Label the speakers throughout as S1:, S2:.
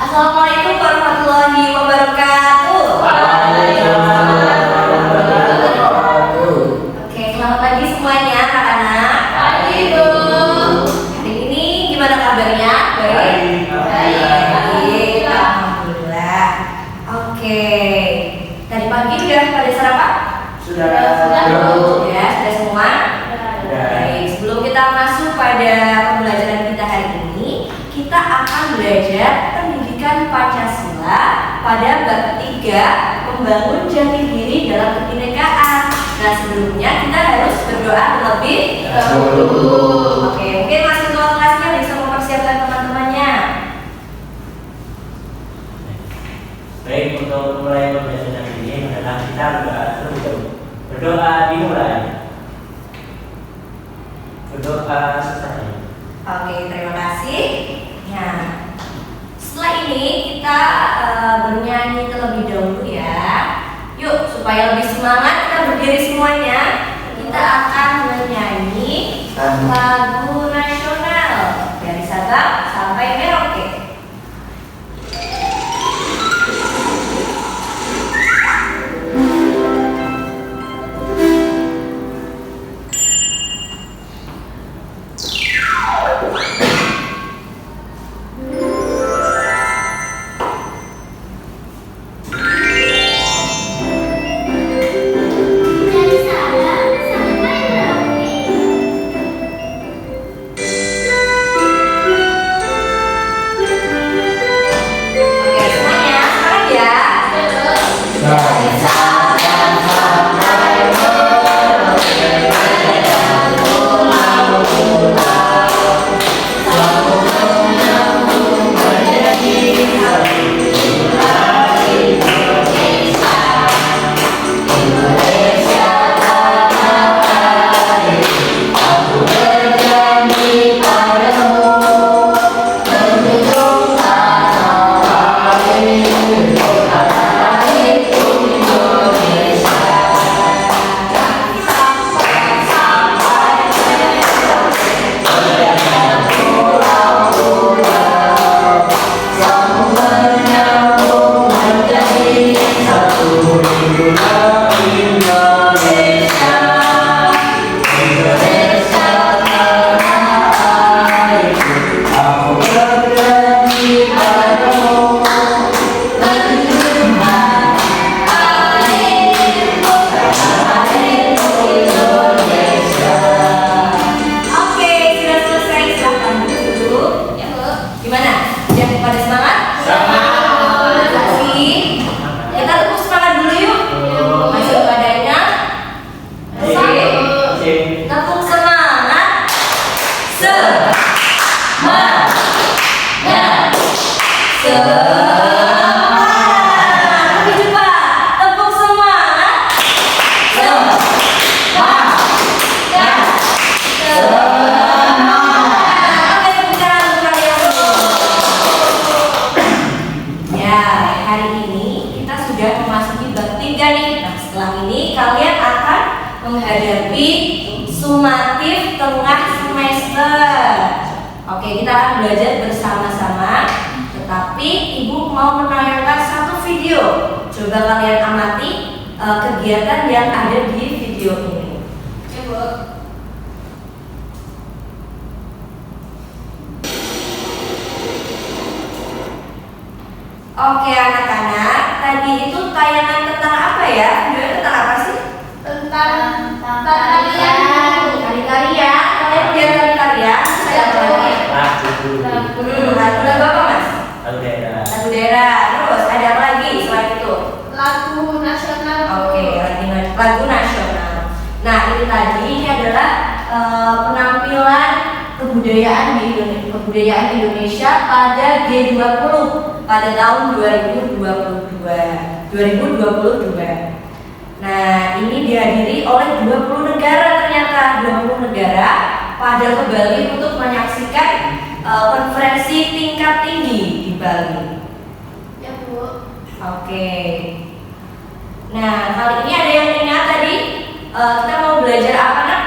S1: Assalamualaikum warahmatullahi wabarakatuh. Oke, selamat pagi semuanya anak-anak.
S2: Pagi, Bu.
S1: Hari ini gimana kabarnya? Baik. Baik. Alhamdulillah. Oke. Tadi pagi udah pada sarapan?
S2: Sudah,
S1: Ya, sudah semua? Baik, sebelum kita masuk pada pembelajaran kita hari ini, kita akan belajar pendidikan Pancasila pada bab 3, membangun jati diri dalam kebinekaan. Nah, sebelumnya kita harus berdoa terlebih dahulu. Oke, mungkin Mas Ketua kelasnya bisa mempersiapkan teman-temannya.
S3: Baik, untuk mulai pembelajaran ini adalah kita berdoa terlebih dahulu. Berdoa dimulai. Berdoa selesai.
S1: Oke, terima kasih. Nah, setelah ini kita bernyanyi terlebih dahulu ya. Yuk, supaya lebih semangat kita berdiri semuanya. Kita akan menyanyi lagu nasional dari Sabang sampai Merauke. Oke, semuanya sekarang ya. Oke, sudah selesai. Silahkan duduk. Ya, Bu. Gimana? Sudah pada semangat? Terima kasih. Kita tepuk semangat dulu yuk. Masuk badannya. Masih. Tepuk semangat. Semangat. Semangat. Lebih cepat. Tepuk semangat. Semangat. Oke, tepuk tangan untuk kalian semua. Ya, hari ini kita sudah memasuki bab 3 nih. Nah, setelah ini kalian akan menghadapi sumatif tengah semester. Oke, kita akan belajar bersama-sama. Tetapi Ibu mau menayangkan satu video. Coba kalian amati kegiatan yang ada di video ini.
S2: Ya, Bu.
S1: Oke anak-anak, tadi itu tayangan tentang apa ya? Videonya tentang apa sih?
S2: Tentang tarian.
S1: Tari-tarian. Kalian lihat tari-tarian? Saya apa lagi? Lagu apa mas?
S3: Lagu daerah.
S1: Lagu daerah. Terus ada apa lagi selain itu?
S2: Lagu nasional.
S1: Oke, lagu nasional. Nah ini tadi ini adalah penampilan kebudayaan Indonesia pada G20 pada tahun 2022. Nah, ini dihadiri oleh 20 negara ternyata, 20 negara pada ke Bali untuk menyaksikan konferensi tingkat tinggi di Bali.
S2: Ya, Bu.
S1: Oke. Nah, kali ini ada yang ingat tadi kita mau belajar apa nak?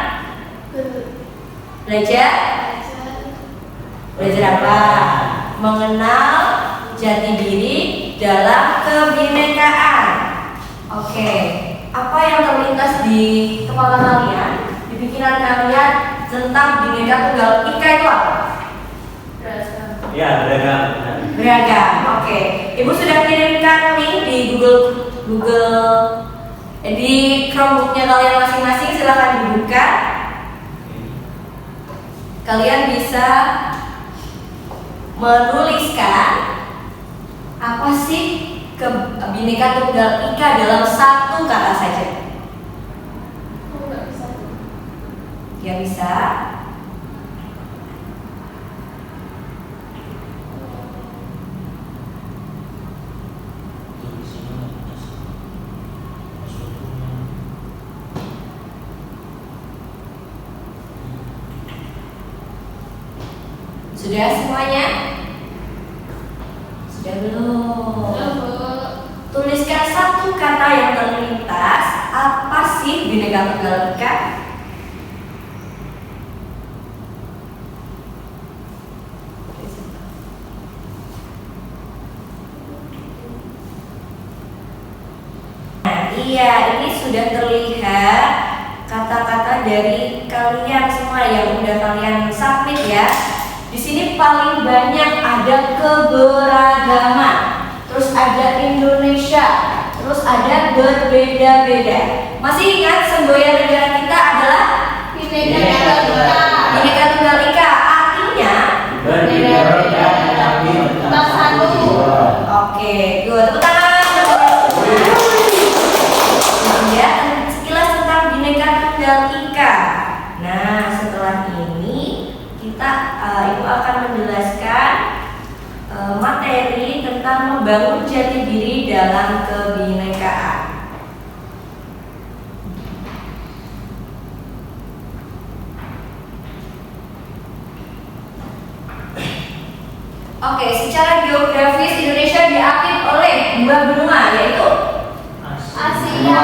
S1: Belajar apa? Mengenal jati diri dalam kebinekaan. Oke, apa yang terlintas di kepala kalian, di pikiran kalian tentang Bhinneka Tunggal Ika itu apa?
S3: Ya, beragam.
S1: Beragam. Oke, Ibu sudah kirimkan link di di Chromebooknya kalian masing-masing, silahkan dibuka. Kalian bisa menuliskan apa sih Bhinneka Tunggal Ika dalam satu kata saja.
S2: Nggak bisa.
S1: Ya bisa. Sudah semuanya? Sudah belum?
S2: Ya, Bu.
S1: Tuliskan satu kata yang terlintas. Apa sih Bhinneka Tunggal Ika? Nah, iya, ini sudah terlihat kata-kata dari kalian semua yang udah kalian submit ya. Di sini paling banyak ada keberagaman, terus ada Indonesia, terus ada berbeda-beda. Masih ingat semboyan negara kita adalah
S2: Bhinneka Tunggal Ika.
S1: Bhinneka Tunggal Ika, artinya
S3: Berbeda-beda tapi
S2: tetap satu.
S1: oke, good. Tepuk tangan. Ya, sekilas tentang Bhinneka Tunggal Ika. Nah, setelah ini Ibu akan menjelaskan materi tentang membangun jati diri dalam kebinekaan. Oke, secara geografis Indonesia diapit oleh dua benua, yaitu
S2: Asia.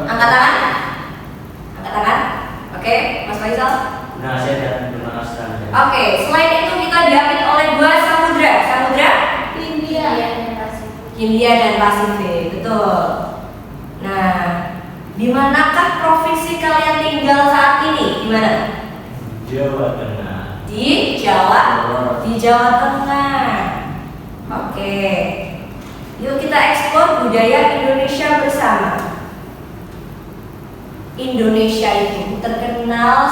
S1: angkat tangan. Angkat tangan. Oke, Mas Faisal.
S3: Nah, saya dan benua Australia.
S1: Oke, selain itu kita diapit oleh dua samudra. Samudra
S2: India.
S1: Hindia dan Pasifik, betul. Nah, di manakah provinsi kalian tinggal saat ini? Di mana?
S3: Jawa Tengah.
S1: Di Jawa Tengah. Oke. Yuk kita eksplor budaya Indonesia bersama. Indonesia itu terkenal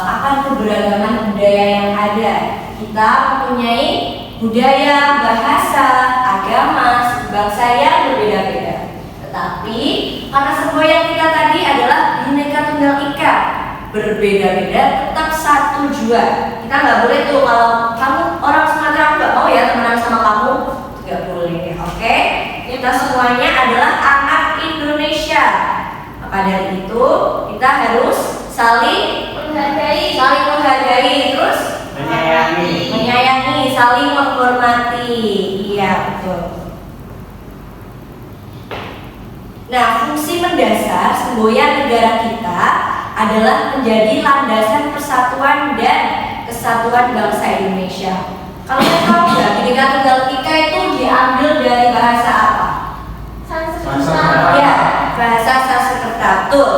S1: akan keberagaman budaya yang ada. Kita mempunyai budaya, bahasa, agama, bangsa yang berbeda-beda. Tetapi karena semboyan kita tadi adalah Bhinneka Tunggal Ika, berbeda-beda tetap satu jua. Kita nggak boleh tuh kalau kamu orang Sumatera aku nggak mau ya temenan sama kamu, nggak boleh. Oke, kita semuanya adalah anak Indonesia. Maka dari itu kita harus saling menghargai, terus menyayangi, saling menghormati. Iya, betul. Nah, fungsi mendasar semboyan negara kita adalah menjadi landasan persatuan dan kesatuan bangsa Indonesia. Kalian tahu nggak Bhinneka Tunggal Ika itu diambil dari bahasa apa?
S2: Sanskerta.
S1: Ya, bahasa Sanskerta. Betul.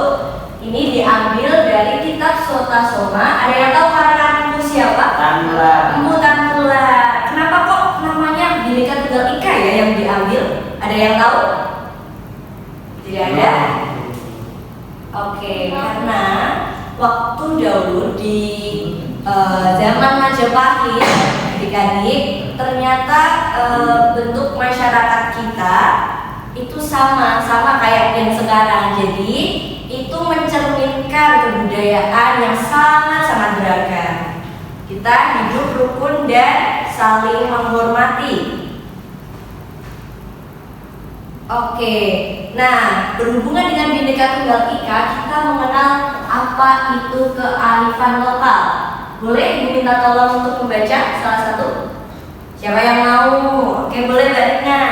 S1: Ini diambil dari kitab Sota Soma. Ada yang tahu karangan Empu siapa? Empu Tangkular. Kenapa kok namanya Bhinneka Tunggal Ika ya yang diambil? Ada yang tahu? Tidak ada? Oke, karena waktu dahulu di zaman Majapahit, adik-adik, ternyata bentuk masyarakat kita itu sama kayak yang sekarang. Jadi itu mencerminkan kebudayaan yang sangat beragam. Kita hidup rukun dan saling menghormati. Oke, nah berhubungan dengan Bhinneka Tunggal Ika, kita mengenal apa itu kearifan lokal. Boleh Ibu minta tolong untuk membaca salah satu? Siapa yang mau? Oke, boleh Mbak Rina.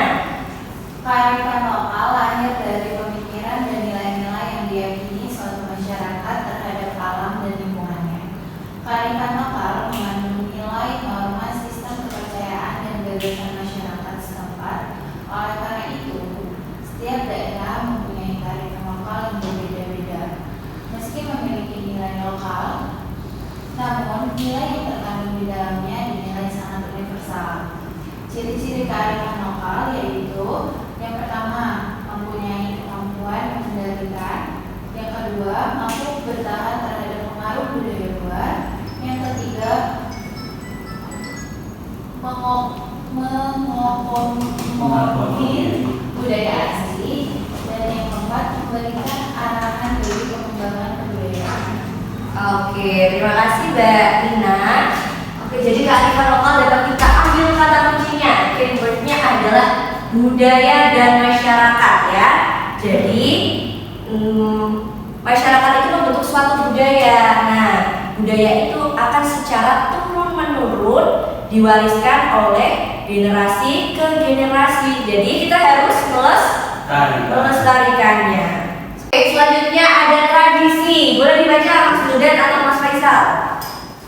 S4: Kearifan lokal lahir dari pemikiran dan nilai-nilai yang diyakini suatu masyarakat terhadap alam dan lingkungannya. Kearifan lokal mengandung nilai, norma, sistem kepercayaan, dan gagasan masyarakat nilai yang terkandung di dalamnya dinilai sangat universal. Ciri-ciri kearifan lokal yaitu yang pertama, mempunyai kemampuan mengendalikan. Yang kedua, mampu bertahan terhadap pengaruh budaya luar. Yang ketiga, mengakomodir budaya asli. Dan yang keempat, memberikan arahan bagi pengembangan kebudayaan.
S1: Oke, terima kasih Mbak Nina. Oke, jadi kearifan lokal dapat kita ambil kata kuncinya. Keywordnya adalah budaya dan masyarakat ya. Jadi masyarakat itu membentuk suatu budaya. Nah, budaya itu akan secara turun-menurun diwariskan oleh generasi ke generasi. Jadi kita harus melestarikannya. Oke, selanjutnya ada tradisi. Boleh dibaca Mas Dudan atau Mas Faisal?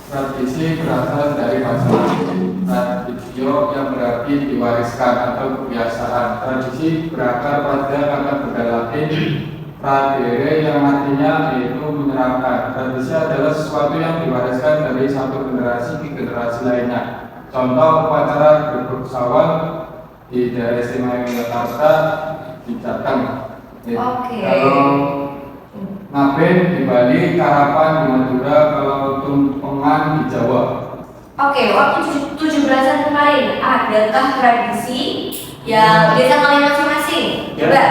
S5: Tradisi berasal dari bahasa Latin traditio yang berarti diwariskan atau kebiasaan. Tradisi berakar pada kata benda Latin pradere yang artinya yaitu menyerahkan. Tradisi adalah sesuatu yang diwariskan dari satu generasi ke generasi lainnya. Contoh upacara Grebek Sawal di daerah istimewa Yogyakarta di Jateng.
S1: Oke.
S5: Kalau Ngaben di Bali, Karapan di Madura, kalau Tumpengan di Jawa.
S1: Oke, waktu 17-an kemarin adakah tradisi yang desa kalian masing-masing? Coba,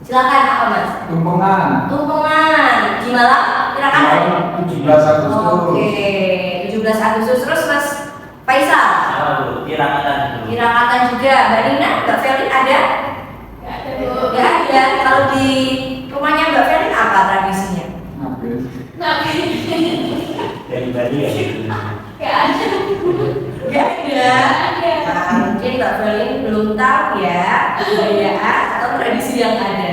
S1: silakan apa Mas?
S5: Tumpengan.
S1: Tumpengan di Malang, kira-kira?
S5: 17 Agustus.
S1: Oke, 17 Agustus. Terus Mas Faisal? Kirakatan juga. Mbak Nina, Mbak Felin ada?
S2: Nggak ada, Bu.
S1: Nggak ada. Kalau di rumahnya Mbak Felin apa tradisinya?
S5: Ngaben.
S3: Dari Bali ya.
S2: Nggak ada.
S1: Nggak ada. Nah, mungkin Mbak Felin belum tahu ya budayaan atau tradisi yang ada.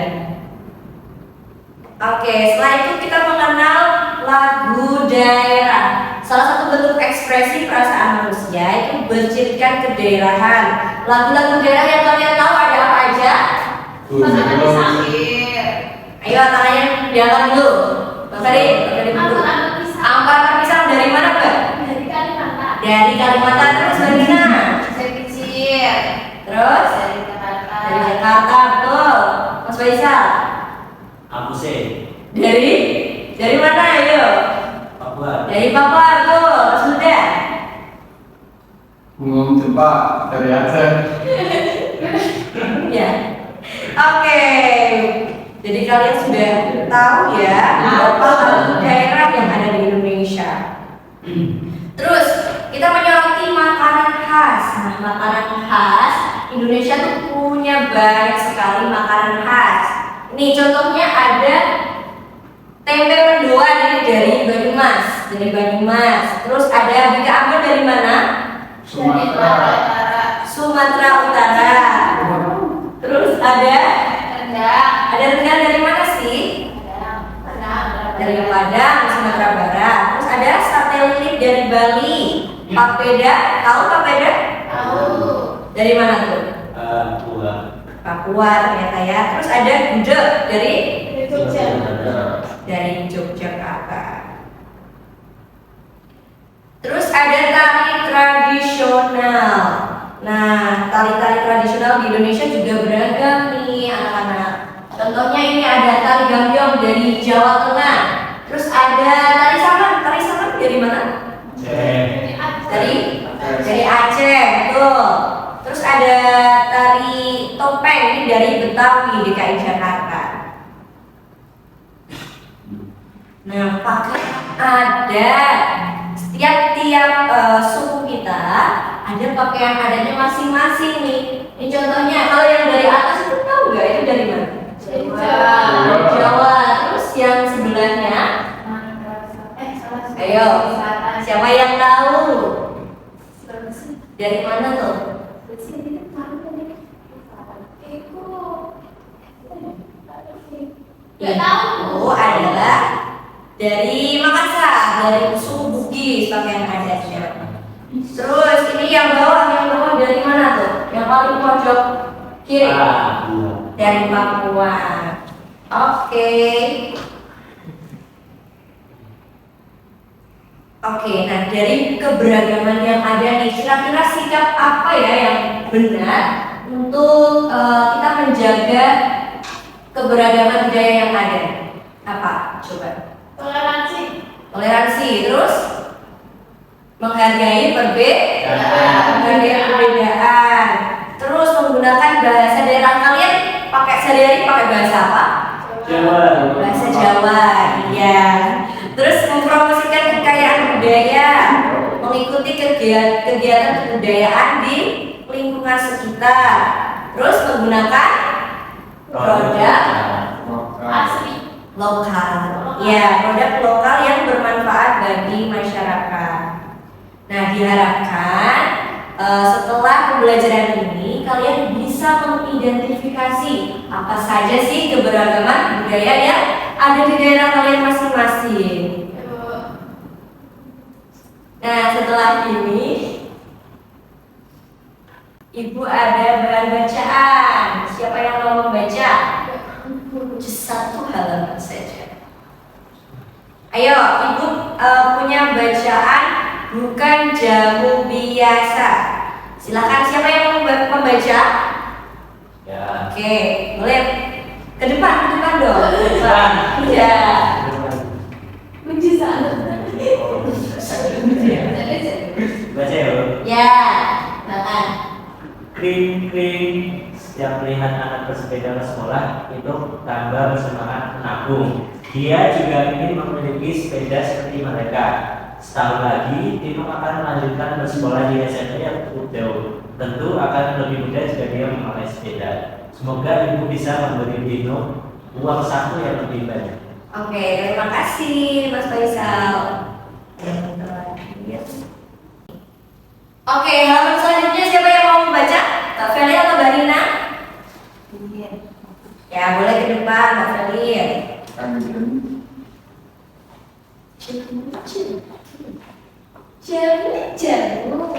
S1: Oke, setelah itu kita mengenal lagu daerah. Salah satu bentuk ekspresi perasaan manusia itu bercirikan kedaerahan. Lagu-lagu daerah yang kalian tahu ada apa aja?
S2: Pasangan Samir.
S1: Ayo tangannya diangkat dulu. Bang Ferry dulu.
S2: Angkat pisang.
S1: Angkat pisang dari mana Mbak?
S2: Dari Kalimantan.
S1: Dari Kalimantan. Terus dari mana?
S4: Saya kecil.
S1: Terus
S4: Dari Jakarta.
S1: dari Jakarta, betul. Mas Faisal.
S3: Aku sih
S1: Dari mana ayo?
S3: Papua.
S1: Dari Papua, betul. Mas Huda.
S5: Ngomong Jepang dari Aceh.
S1: Ya. Oke. Jadi kalian sudah tahu ya beberapa lagu daerah yang ada di Indonesia. Terus kita menyoroti makanan khas. Nah, makanan khas Indonesia tuh punya banyak sekali makanan khas. Nih contohnya ada tempe mendoan ini dari Banyumas, Terus ada Bika Ambon dari mana?
S5: Sumatera.
S1: Sumatera Utara. Terus ada rendang dari mana sih? Dari Padang, Sumatera Barat. Terus ada sate lilit dari Bali. Papeda, tahu papeda?
S2: Tahu.
S1: Dari mana tuh?
S3: Papua.
S1: Papua ternyata ya. Terus ada gudeg dari
S2: Jogja.
S1: Yogyakarta. Terus ada tari tradisional. Nah, tari-tari tradisional di Indonesia juga beragam nih anak-anak. Contohnya ini ada tari gambyong dari Jawa Tengah. Terus ada tari saman dari mana? Dari Aceh, betul. Terus ada tari topeng ini dari Betawi, DKI Jakarta. Nah, pakaian adat tiap suku kita ada pakaian adatnya masing-masing nih. Ini contohnya kalau yang dari atas itu tahu nggak itu dari mana? Jawa. Terus yang sebelahnya, ayo siapa yang tahu? Dari mana tuh? Itu adalah dari Makassar, dari suku Bugis pakaian adatnya. Terus ini yang bawah dari mana tuh? Yang paling pojok kiri. Dari Papua. Oke. Oke, nah dari keberagaman yang ada nih, kira-kira sikap apa ya yang benar untuk kita menjaga keberagaman budaya yang ada? Apa? Coba.
S2: Toleransi.
S1: Toleransi, terus menghargai perbedaan, terus menggunakan bahasa daerah. Kalian pakai sehari-hari pakai bahasa apa?
S3: Jawa.
S1: Bahasa Jawa, iya. Terus mempromosikan kekayaan budaya, mengikuti kegiatan kebudayaan di lingkungan sekitar. Terus menggunakan produk
S2: Asli.
S1: lokal. Ya, produk lokal yang bermanfaat bagi masyarakat. Nah, diharapkan setelah pembelajaran ini kalian bisa mengidentifikasi apa saja sih keberagaman budaya yang ada di daerah kalian masing-masing. Nah, setelah ini Ibu ada bahan bacaan. Siapa yang mau membaca? Satu halaman saja. Ayo, Ibu punya bacaan bukan jamu biasa. Silakan, siapa yang mau membaca?
S3: Ya.
S1: Oke, boleh ke depan dong.
S3: Depan.
S1: Iya.
S2: Kunci sana.
S3: Baca ya.
S1: Ya, silakan.
S3: Kring kring. Setiap melihat anak bersepeda ke sekolah itu tambah bersemangat menabung. Dia juga ingin memiliki sepeda seperti mereka. Setahun lagi, Tino akan melanjutkan bersekolah di SMP yang cukup jauh. Tentu akan lebih mudah jika dia memakai sepeda. Semoga ibu bisa memberi Tino uang saku yang lebih banyak.
S1: Oke, terima kasih Mas Faisal. Oke, halaman selanjutnya siapa yang mau membaca? Mbak Feli atau Mbak Rina? Ya, boleh ke depan Mbak Feli.
S2: Jamu.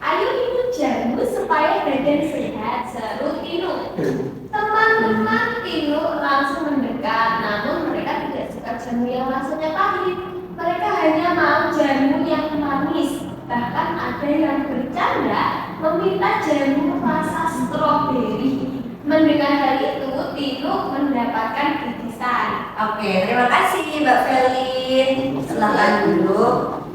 S2: Ayo ikut jamu supaya badan sehat. Seru Tino. Teman-teman Tino langsung mendekat, namun mereka tidak suka jamu yang rasanya pahit. Mereka hanya mau jamu yang manis. Bahkan ada yang bercanda meminta jamu rasa stroberi. Mendengar hal itu, Tino mendapatkan bingkisan.
S1: Oke, terima kasih Mbak Felin. Silakan dulu.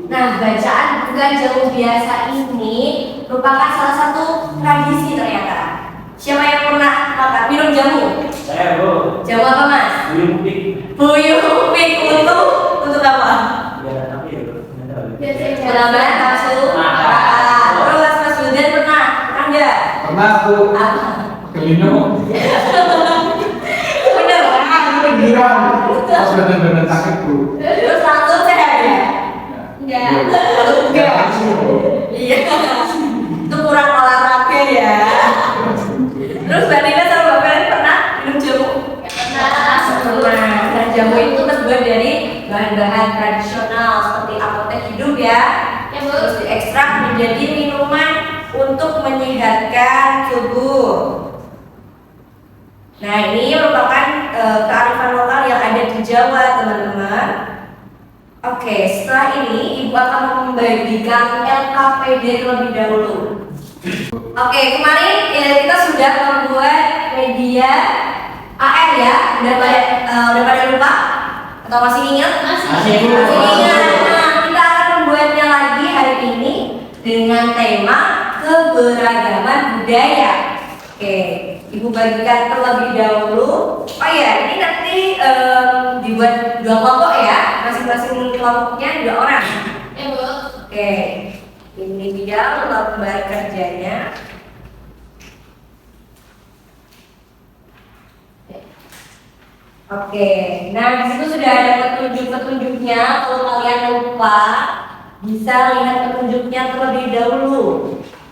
S1: Nah, bacaan bukan jamu biasa ini merupakan salah satu tradisi ternyata. Siapa yang pernah minum jamu?
S3: Saya bu.
S1: Jamu apa Mas?
S3: Buyung pik.
S1: Buyung pik untuk apa?
S3: Ya tapi ya nggak tahu.
S2: Biasanya
S1: Penambahan nafsu makan. Terus Mas Budan pernah nggak?
S5: Pernah aku
S1: Apa?
S5: kelino.
S1: Bener kan?
S5: Pikiran. Pas benar-benar sakit bu.
S1: Terus langsung sehat ya?
S2: enggak.
S1: Enggak. Iya. Itu kurang olahraga ya. Terus Mbak Nina sama Mbak Felin pernah minum jamu? Pernah. Nah, jamu itu terbuat dari bahan-bahan tradisional seperti apotek hidup ya. Terus diekstrak menjadi minuman untuk menyehatkan tubuh. Nah, ini merupakan kearifan lokal yang ada di Jawa, teman-teman. Oke, setelah ini Ibu akan membagikan LKPD terlebih dahulu. Oke, kemarin kita sudah membuat media AR ya. Udah pada lupa? Atau masih ingat?
S3: Masih, Bu.
S1: ingat. Nah, kita akan membuatnya lagi hari ini dengan tema keberagaman budaya. Oke, Ibu bagikan terlebih dahulu. Oh ya, ini nanti dibuat 2 kelompok ya. Masing-masing kelompoknya 2 orang.
S2: Ya Bu.
S1: Oke, ini dia lembar kerjanya. Oke, nah di situ sudah ada petunjuk-petunjuknya. Kalau kalian lupa, bisa lihat petunjuknya terlebih dahulu.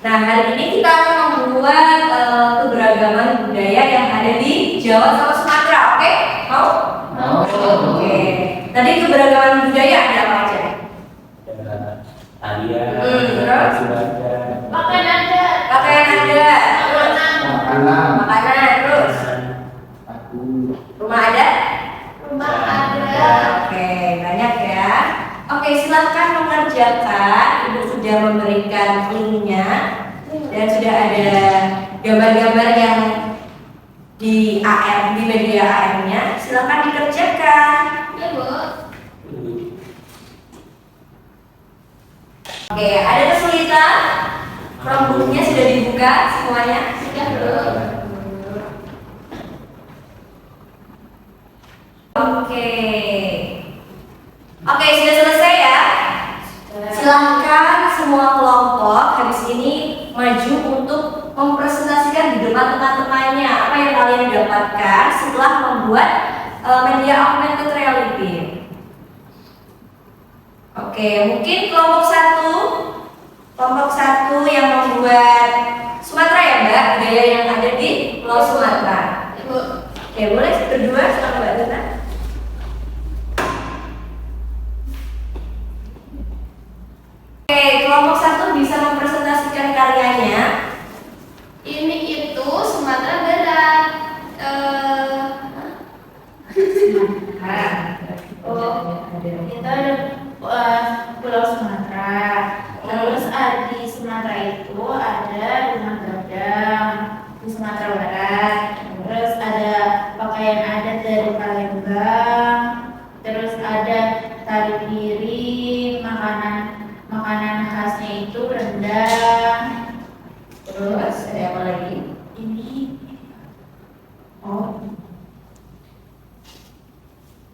S1: Nah, hari ini kita akan membuat keberagaman budaya yang ada di Jawa sama Sumatera. Oke, mau?
S5: Mau.
S1: Oke. Tadi keberagaman budaya ada apa aja?
S3: Tarian,
S1: Terus?
S2: Pakaian ada.
S1: Pakaian ada,
S5: Makanan.
S1: makanan, terus
S5: Aku.
S1: rumah ada?
S2: Rumah ada.
S1: Oke, banyak ya. Oke, silahkan mengerjakan, Ibu sudah memberikan linknya dan sudah ada gambar-gambar yang di media AR-nya. Silakan dikerjakan.
S2: Ya, Bu.
S1: Oke, ada kesulitan? Chromebook-nya sudah dibuka semuanya?
S2: Sudah, Bu.
S1: Oke. Oke, sudah selesai ya? Silahkan semua kelompok habis ini maju untuk mempresentasikan di depan teman-temannya apa yang kalian dapatkan setelah membuat media augmented reality. Oke, mungkin kelompok satu yang membuat Sumatera ya Mbak, budaya yang ada di Pulau Sumatera.
S2: Ibu.
S1: Oke, boleh berdua sama Mbak Dina. Oke, kelompok satu bisa mempresentasikan karyanya.
S2: Ini itu Sumatera Barat.
S4: Kita ada Pulau Sumatera. Terus di Sumatera itu ada rumah gadang di Sumatera Barat. Terus ada pakaian adat dari Palembang. Terus ada tari piring, makanan khasnya itu rendang.
S1: Terus ada apa lagi?
S4: Ini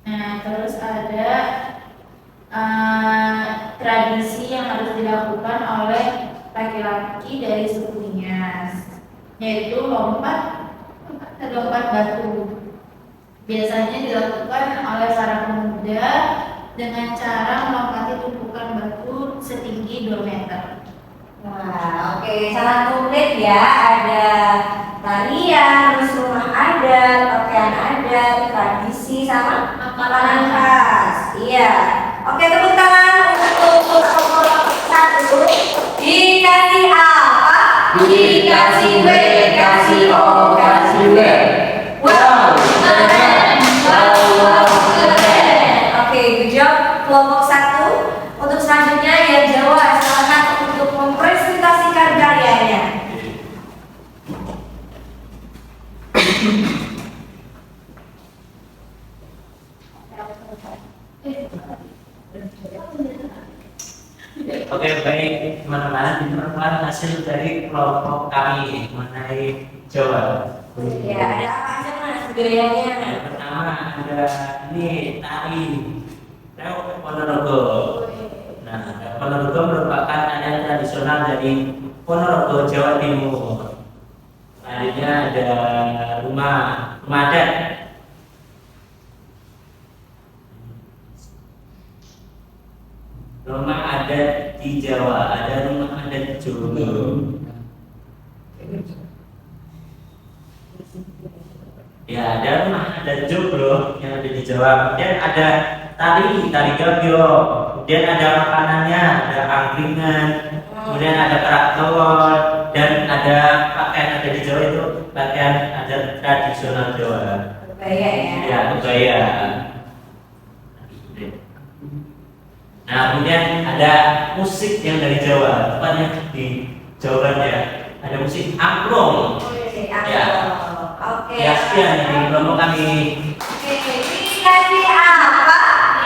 S4: nah, terus ada tradisi yang harus dilakukan oleh laki-laki dari suku Nias, yaitu lompat batu. Biasanya dilakukan oleh para pemuda dengan cara melompati tumpukan batu setinggi 2 meter.
S1: Wah, oke, sangat komplit ya. Ada tarian, terus rumah adat, pakaian adat, tradisi, sama makanan khas. Iya. Oke, tepuk tangan untuk kelompok satu. Dikasih apa? Dikasih W, kasih O, kasih W. Wow, keren. Wow, keren. Oke, good job kelompok satu. Untuk selanjutnya yang Jawa, silakan untuk mempresentasikan karyanya.
S3: Oke, baik teman-teman, ini merupakan hasil dari kelompok kami mengenai Jawa.
S1: Ya, ada apa aja Mas budayanya?
S3: Yang pertama ada ini tari Ponorogo. Nah, Ponorogo merupakan tarian tradisional dari Ponorogo, Jawa Timur. Selanjutnya ada rumah adat. Rumah adat di Jawa, ada rumah adat Jolo. Ya, ada rumah adat Joglo yang ada di Jawa. Kemudian ada tari gabio. Kemudian ada makanannya, ada angkringan. Kemudian ada kerak telur dan ada pakaian ada di Jawa itu pakaian adat tradisional Jawa.
S1: Kebaya ya.
S3: Ya, kebaya. Nah, kemudian ada musik yang dari Jawa, tepatnya di Jawa Barat ya. Ada musik angklung. Ya.
S1: Oke.
S3: Ya, sekian dari kelompok kami.
S1: Oke, dikasih apa?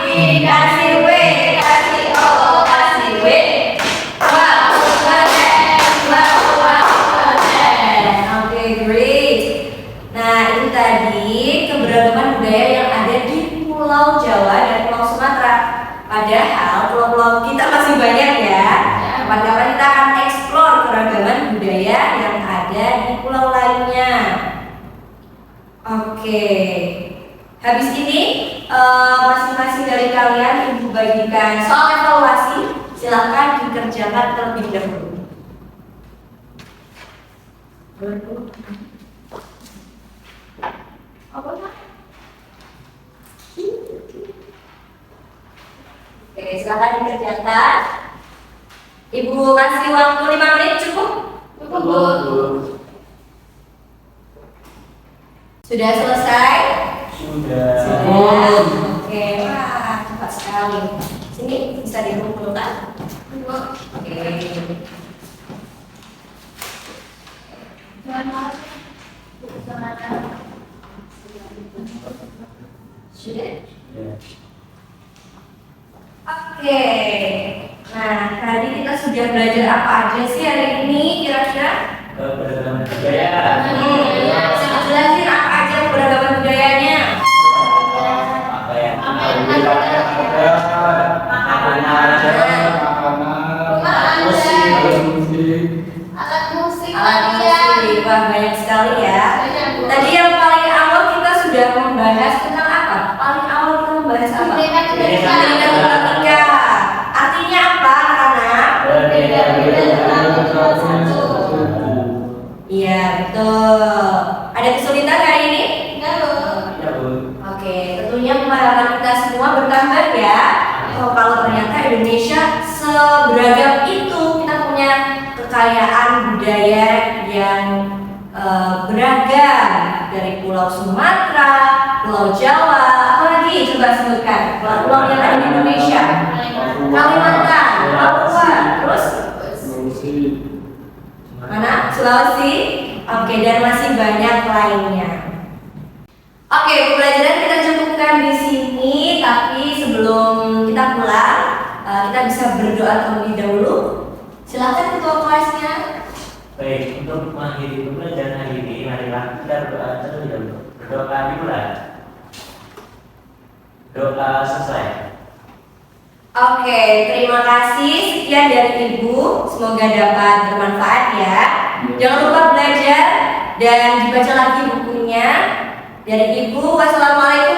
S1: Dikasih W, kasih O, kasih W. Wow, keren. Wow, keren. Oke, great. Nah, ini tadi keberagaman budaya yang ada di Pulau Jawa dan Pulau Sumatera. Padahal pulau-pulau kita masih banyak ya. Kapan-kapan kita akan eksplor keragaman budaya yang ada di pulau lainnya. Oke. Habis ini masing-masing dari kalian Ibu bagikan soal evaluasi. Silakan dikerjakan terlebih dahulu. Oke, silakan dikerjakan. Ibu kasih waktu 5 menit cukup?
S2: Cukup, Bu.
S1: Sudah selesai?
S3: Sudah.
S1: Sudah. Oke, wah, cepat cepat sekali. Sini bisa dikumpulkan. Oke. Sudah?
S3: Ya.
S1: Oke. Nah, tadi kita sudah belajar apa aja sih hari ini kira-kira?
S3: Keberagaman budaya.
S1: Bisa jelasin apa aja keberagaman budayanya?
S3: Apa ya?
S2: Alat musik
S1: Alat musik, wah banyak sekali ya. Tadi yang paling awal kita sudah membahas tentang apa? Paling awal kita membahas apa?
S2: Beda-beda.
S1: Matematika. Artinya apa, anak-anak?
S2: Berbeda-beda tetapi satu.
S1: Iya, betul. Ada kesulitan hari ini?
S2: Enggak loh.
S3: Ya, Bu.
S1: Oke, tentunya pemahaman kita semua bertambah ya. Oh, kalau ternyata Indonesia seberagam itu, kita punya kekayaan budaya yang beragam, dari Pulau Sumatera, Pulau Jawa, apalagi coba sebutkan pulau-pulau yang ada di Indonesia. Kalimantan, Papua, terus mana? Sulawesi. Oke, dan masih banyak lainnya. Oke, pembelajaran kita cukupkan di sini, tapi sebelum kita pulang, kita bisa berdoa terlebih dahulu. Silakan ketua kelasnya.
S3: Baik, untuk mengakhiri pembelajaran hari ini, marilah kita berdoa terlebih dahulu. Berdoa dimulai. Doa selesai.
S1: Oke, terima kasih. Sekian dari Ibu. Semoga dapat bermanfaat ya. Jangan lupa belajar dan dibaca lagi bukunya. Dari Ibu, wassalamualaikum